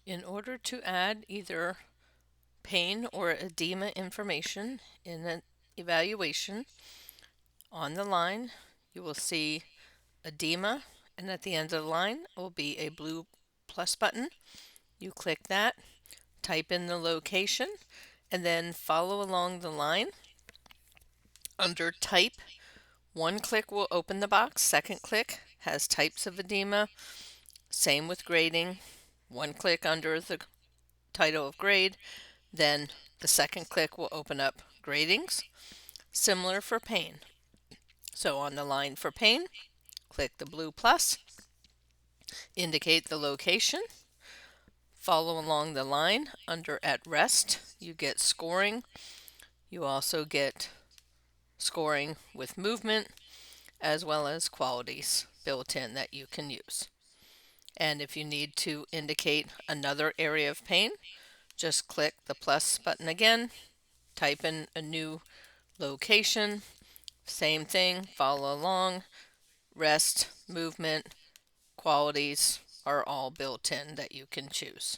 In order to add either pain or edema information in an evaluation, on the line you will see edema, and at the end of the line will be a blue plus button. You click that, type in the location, and then follow along the line. Under type, one click will open the box, second click has types of edema, same with grading. One click under the title of grade, then the second click will open up gradings. Similar for pain. So on the line for pain, click the blue plus, indicate the location, follow along the line. Under at rest, you get scoring. You also get scoring with movement as well as qualities built in that you can use. And if you need to indicate another area of pain, just click the plus button again, type in a new location, same thing, follow along, rest, movement, qualities are all built in that you can choose.